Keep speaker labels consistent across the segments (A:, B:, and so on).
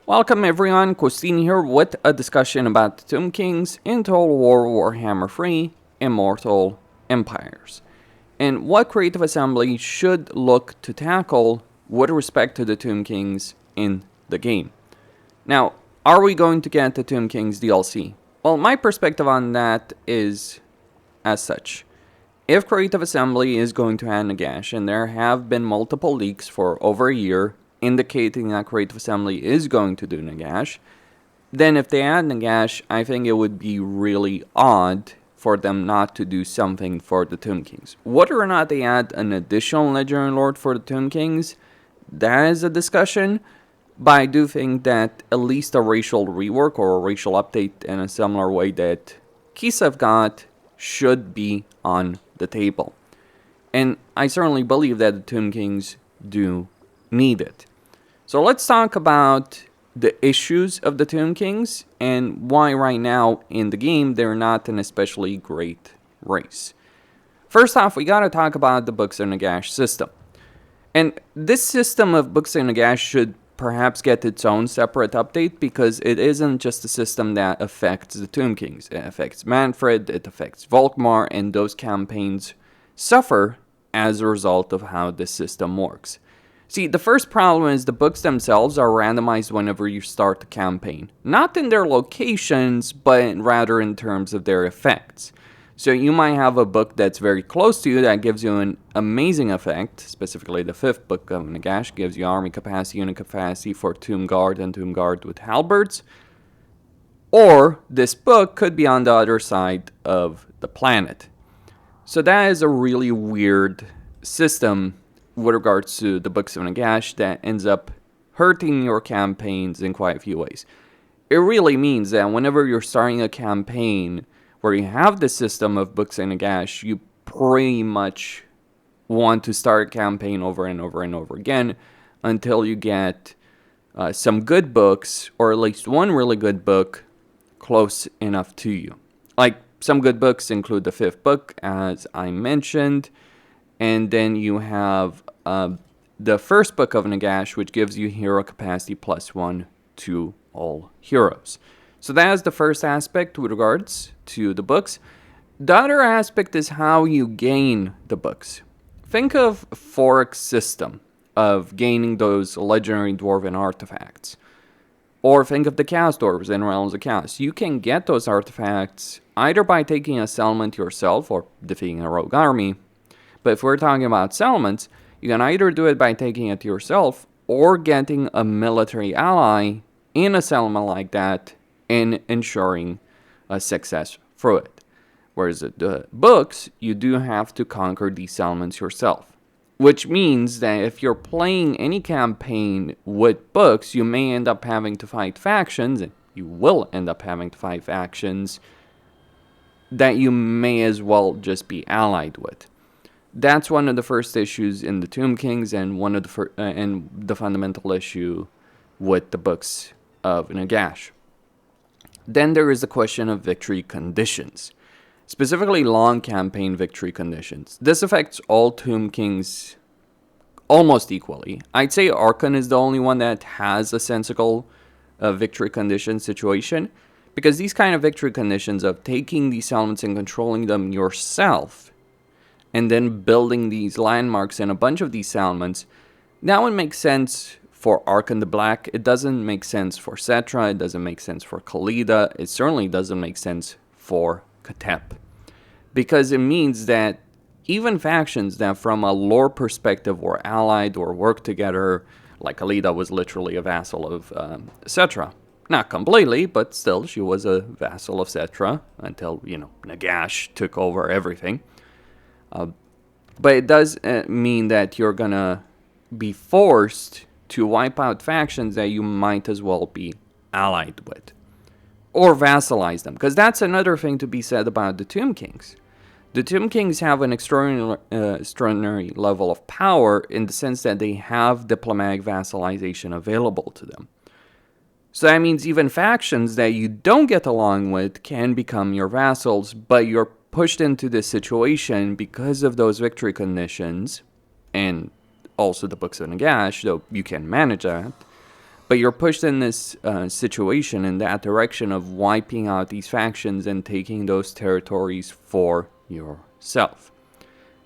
A: Welcome everyone, Christine here with a discussion about the Tomb Kings in Total War Warhammer 3 Immortal Empires, and what Creative Assembly should look to tackle with respect to the Tomb Kings in the game. Now, are we going to get the Tomb Kings DLC? Well, my perspective on that is as such. If Creative Assembly is going to add Nagash, and there have been multiple leaks for over a year indicating that Creative Assembly is going to do Nagash, then if they add Nagash, I think it would be really odd for them not to do something for the Tomb Kings. Whether or not they add an additional Legendary Lord for the Tomb Kings, that is a discussion, but I do think that at least a racial rework or a racial update in a similar way that Kislev got should be on the table. And I certainly believe that the Tomb Kings do need it. So let's talk about the issues of the Tomb Kings and why right now in the game they're not an especially great race. First off, we gotta talk about the Books of Nagash system. And this system of Books of Nagash should perhaps get its own separate update, because it isn't just a system that affects the Tomb Kings. It affects Manfred, it affects Volkmar, and those campaigns suffer as a result of how this system works. See, the first problem is the books themselves are randomized whenever you start the campaign. Not in their locations, but rather in terms of their effects. So you might have a book that's very close to you that gives you an amazing effect. Specifically, the 5th book of Nagash gives you army capacity, unit capacity for Tomb Guard and Tomb Guard with halberds. Or this book could be on the other side of the planet. So that is a really weird system with regards to the Books of Nagash that ends up hurting your campaigns in quite a few ways. It really means that whenever you're starting a campaign where you have the system of Books of Nagash, you pretty much want to start a campaign over and over and over again until you get some good books, or at least one really good book, close enough to you. Like, some good books include the 5th book, as I mentioned, and then you have the 1st book of Nagash, which gives you hero capacity +1 to all heroes. So that is the first aspect with regards to the books. The other aspect is how you gain the books. Think of Fork's system of gaining those legendary dwarven artifacts. Or think of the Chaos Dwarves in Realms of Chaos. You can get those artifacts either by taking a settlement yourself or defeating a rogue army. But if we're talking about settlements, you can either do it by taking it yourself or getting a military ally in a settlement like that and ensuring a success through it. Whereas the books, you do have to conquer these settlements yourself. Which means that if you're playing any campaign with books, you may end up having to fight factions, and you will end up having to fight factions that you may as well just be allied with. That's one of the first issues in the Tomb Kings, and one of the fundamental issue with the Books of Nagash. Then there is the question of victory conditions, specifically long campaign victory conditions. This affects all Tomb Kings almost equally. I'd say Archon is the only one that has a sensible victory condition situation, because these kind of victory conditions of taking these elements and controlling them yourself, and then building these landmarks in a bunch of these settlements, that would make sense for Archon the Black. It doesn't make sense for Settra, it doesn't make sense for Khalida, it certainly doesn't make sense for Katep. Because it means that even factions that from a lore perspective were allied or worked together, like Khalida was literally a vassal of Settra. Not completely, but still, she was a vassal of Settra until, Nagash took over everything. But it does mean that you're gonna be forced to wipe out factions that you might as well be allied with. Or vassalize them. Because that's another thing to be said about the Tomb Kings. The Tomb Kings have an extraordinary level of power in the sense that they have diplomatic vassalization available to them. So that means even factions that you don't get along with can become your vassals, but you're pushed into this situation because of those victory conditions, and also the Books of Nagash, though you can manage that. But you're pushed in this situation in that direction of wiping out these factions and taking those territories for yourself.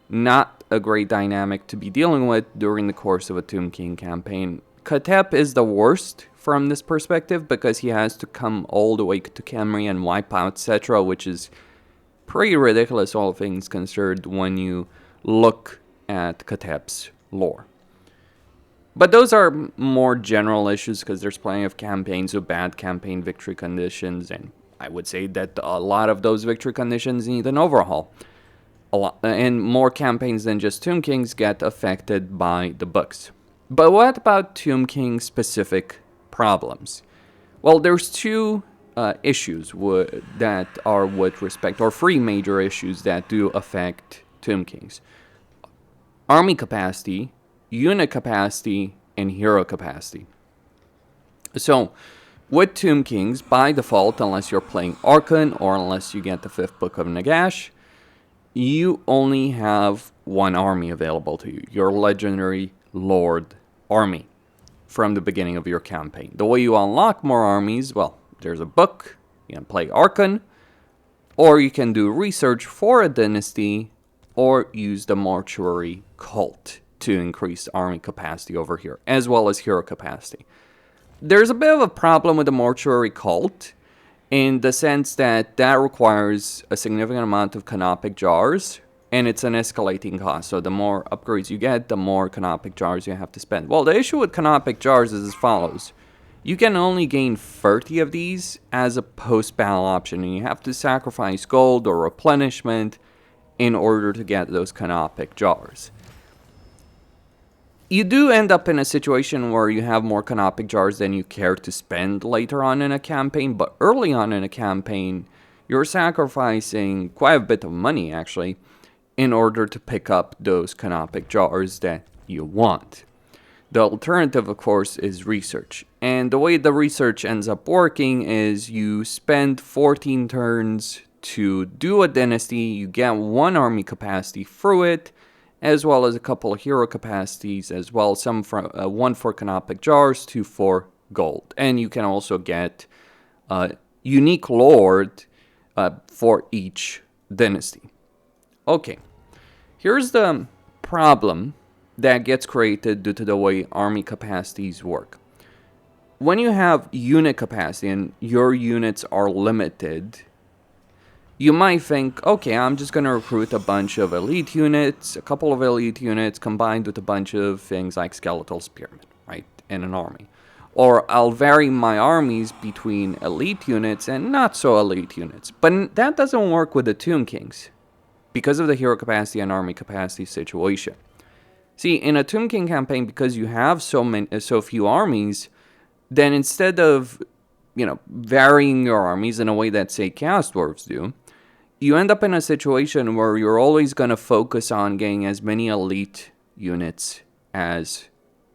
A: Not a great dynamic to be dealing with during the course of a Tomb King campaign. Katep is the worst from this perspective because he has to come all the way to Khemri and wipe out Settra, which is pretty ridiculous, all things considered, when you look at Katep's lore. But those are more general issues because there's plenty of campaigns with bad campaign victory conditions, and I would say that a lot of those victory conditions need an overhaul. And more campaigns than just Tomb Kings get affected by the books. But what about Tomb King specific problems? Well, there's two issues that are with respect, or three major issues that do affect Tomb Kings. Army capacity, unit capacity, and hero capacity. So, with Tomb Kings, by default, unless you're playing Archon or unless you get the 5th book of Nagash, you only have one army available to you, your legendary Lord army, from the beginning of your campaign. The way you unlock more armies, well, there's a book, you can play Archon, or you can do research for a dynasty, or use the mortuary cult to increase army capacity over here, as well as hero capacity. There's a bit of a problem with the mortuary cult, in the sense that that requires a significant amount of canopic jars, and it's an escalating cost. So the more upgrades you get, the more canopic jars you have to spend. Well, the issue with canopic jars is as follows. You can only gain 30 of these as a post-battle option, and you have to sacrifice gold or replenishment in order to get those canopic jars. You do end up in a situation where you have more canopic jars than you care to spend later on in a campaign, but early on in a campaign, you're sacrificing quite a bit of money, actually, in order to pick up those canopic jars that you want. The alternative, of course, is research. And the way the research ends up working is you spend 14 turns to do a dynasty, you get one army capacity through it, as well as a couple of hero capacities as well, some for, one for canopic jars, 2 for gold. And you can also get unique lord for each dynasty. Okay, here's the problem that gets created due to the way army capacities work. When you have unit capacity and your units are limited, you might think, okay, I'm just going to recruit a bunch of elite units, a couple of elite units combined with a bunch of things like skeletal spearmen, right, in an army. Or I'll vary my armies between elite units and not so elite units. But that doesn't work with the Tomb Kings because of the hero capacity and army capacity situation. See, in a Tomb King campaign, because you have so few armies, then instead of, varying your armies in a way that, say, Chaos Dwarves do, you end up in a situation where you're always going to focus on getting as many elite units as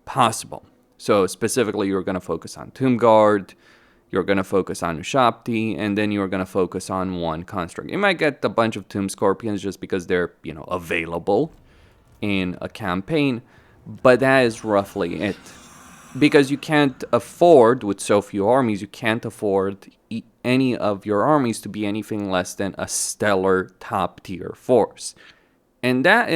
A: possible. So specifically, you're going to focus on Tomb Guard, you're going to focus on Yolosapien, and then you're going to focus on one construct. You might get a bunch of Tomb Scorpions just because they're, available in a campaign, but that is roughly it. Because you can't afford, with so few armies, you can't afford any of your armies to be anything less than a stellar top-tier force. And that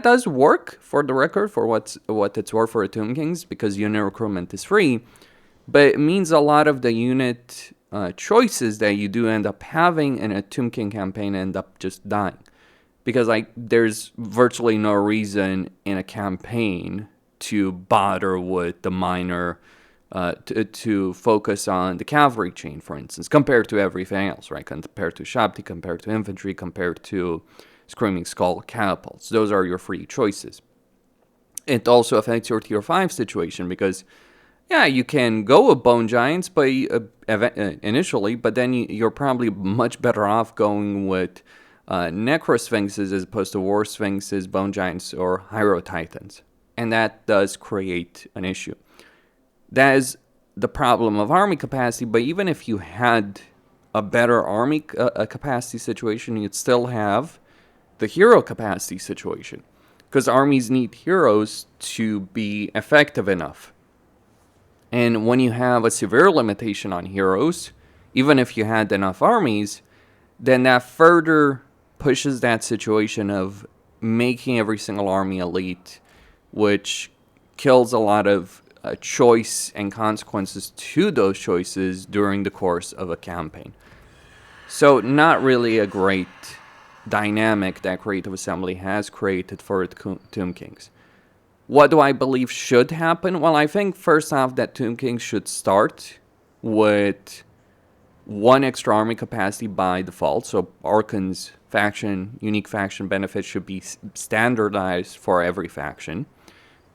A: does work, for the record, for what it's worth for a Tomb Kings, because unit recruitment is free, but it means a lot of the unit choices that you do end up having in a Tomb King campaign end up just dying. Because there's virtually no reason in a campaign to bother with the minor, to focus on the cavalry chain, for instance, compared to everything else, right? Compared to Yolosapien, compared to infantry, compared to Screaming Skull catapults. Those are your free choices. It also affects your tier 5 situation because, yeah, you can go with Bone Giants initially, but then you're probably much better off going with Necrosphinxes as opposed to War Sphinxes, Bone Giants, or Hyro Titans. And that does create an issue. That is the problem of army capacity, but even if you had a better army capacity situation, you'd still have the hero capacity situation. Because armies need heroes to be effective enough. And when you have a severe limitation on heroes, even if you had enough armies, then that further pushes that situation of making every single army elite, which kills a lot of choice and consequences to those choices during the course of a campaign. So not really a great dynamic that Creative Assembly has created for Tomb Kings. What do I believe should happen? Well, I think first off that Tomb Kings should start with one extra army capacity by default. So Archon's faction, unique faction benefit should be standardized for every faction,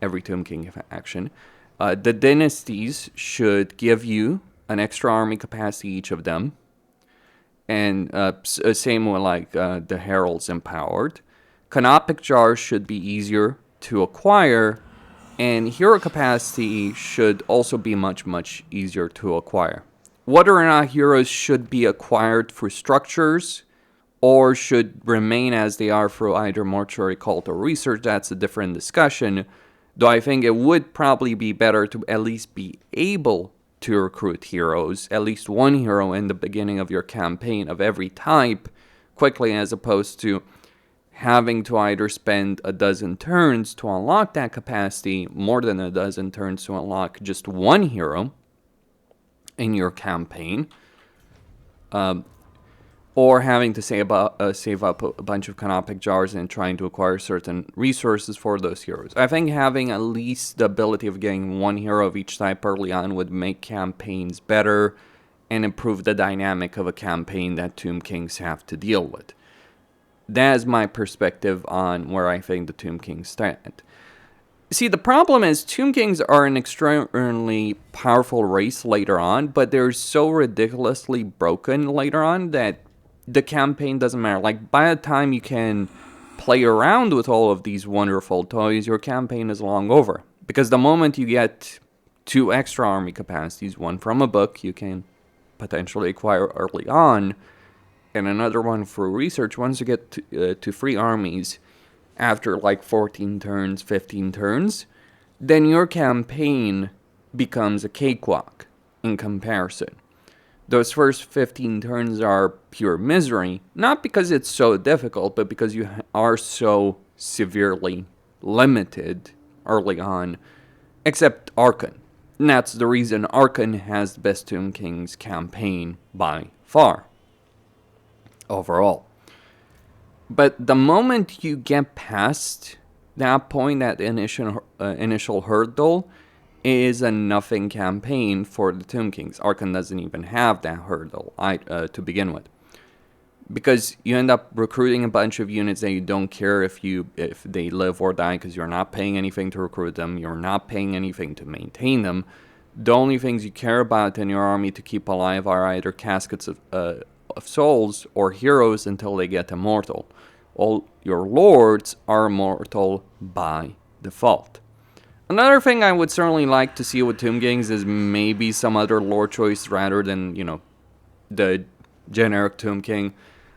A: every Tomb King faction. The dynasties should give you an extra army capacity each of them. And same with like the Heralds Empowered. Canopic Jars should be easier to acquire, and hero capacity should also be much, much easier to acquire. Whether or not heroes should be acquired through structures or should remain as they are through either mortuary cult or research, that's a different discussion. Though I think it would probably be better to at least be able to recruit heroes, at least one hero in the beginning of your campaign of every type quickly, as opposed to having to either spend a dozen turns to unlock that capacity, more than a dozen turns to unlock just one hero in your campaign, or having to save up a bunch of canopic jars and trying to acquire certain resources for those heroes. I think having at least the ability of getting one hero of each type early on would make campaigns better and improve the dynamic of a campaign that Tomb Kings have to deal with. That is my perspective on where I think the Tomb Kings stand. See, the problem is Tomb Kings are an extremely powerful race later on, but they're so ridiculously broken later on that the campaign doesn't matter. Like, by the time you can play around with all of these wonderful toys, your campaign is long over. Because the moment you get 2 extra army capacities, one from a book you can potentially acquire early on, and another one for research, once you get to 3 armies after like 14 turns, 15 turns, then your campaign becomes a cakewalk in comparison. Those first 15 turns are pure misery, not because it's so difficult, but because you are so severely limited early on, except Archon. And that's the reason Archon has the best Tomb Kings campaign by far, overall. But the moment you get past that point, that initial hurdle is a nothing campaign for the Tomb Kings. Archon doesn't even have that hurdle to begin with. Because you end up recruiting a bunch of units that you don't care if they live or die, because you're not paying anything to recruit them, you're not paying anything to maintain them. The only things you care about in your army to keep alive are either caskets of souls or heroes until they get immortal. All your lords are immortal by default. Another thing I would certainly like to see with Tomb Kings is maybe some other lore choice rather than, the generic Tomb King.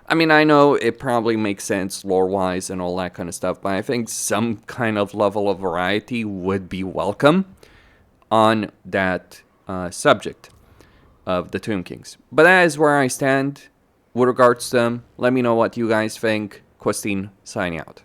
A: I mean, I know it probably makes sense lore-wise and all that kind of stuff, but I think some kind of level of variety would be welcome on that subject of the Tomb Kings. But that is where I stand with regards to them. Let me know what you guys think. Christine, signing out.